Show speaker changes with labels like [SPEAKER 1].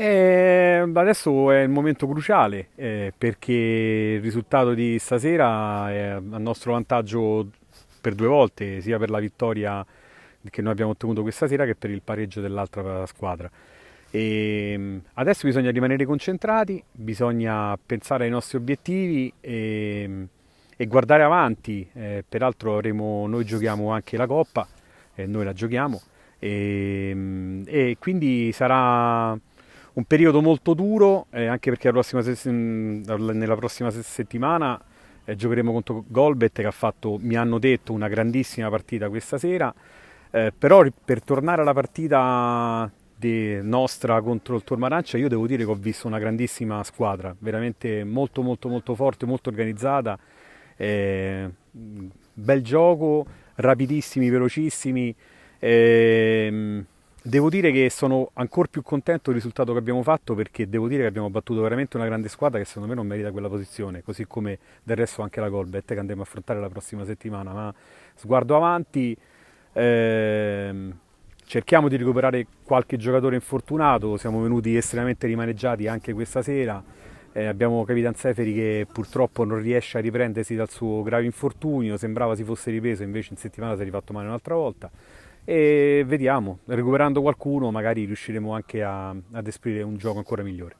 [SPEAKER 1] Adesso è il momento cruciale perché il risultato di stasera è a nostro vantaggio per due volte, sia per la vittoria che noi abbiamo ottenuto questa sera che per il pareggio dell'altra squadra. Adesso bisogna rimanere concentrati, bisogna pensare ai nostri obiettivi e guardare avanti. Peraltro noi giochiamo anche la Coppa, noi la giochiamo e quindi sarà un periodo molto duro, anche perché nella prossima settimana giocheremo contro Golbet che mi hanno detto, una grandissima partita questa sera. Però per tornare alla partita nostra contro il Tormarancia, io devo dire che ho visto una grandissima squadra, veramente molto molto molto forte, molto organizzata, bel gioco, rapidissimi, velocissimi. Ehm, Devo dire che sono ancora più contento del risultato che abbiamo fatto, perché devo dire che abbiamo battuto veramente una grande squadra che secondo me non merita quella posizione, così come del resto anche la Golbet che andremo a affrontare la prossima settimana. Ma sguardo avanti, ehm, cerchiamo di recuperare qualche giocatore infortunato, siamo venuti estremamente rimaneggiati anche questa sera. Abbiamo Capitan Seferi che purtroppo non riesce a riprendersi dal suo grave infortunio, sembrava si fosse ripreso, invece in settimana si è rifatto male un'altra volta. E vediamo, recuperando qualcuno magari riusciremo anche ad esprimere un gioco ancora migliore.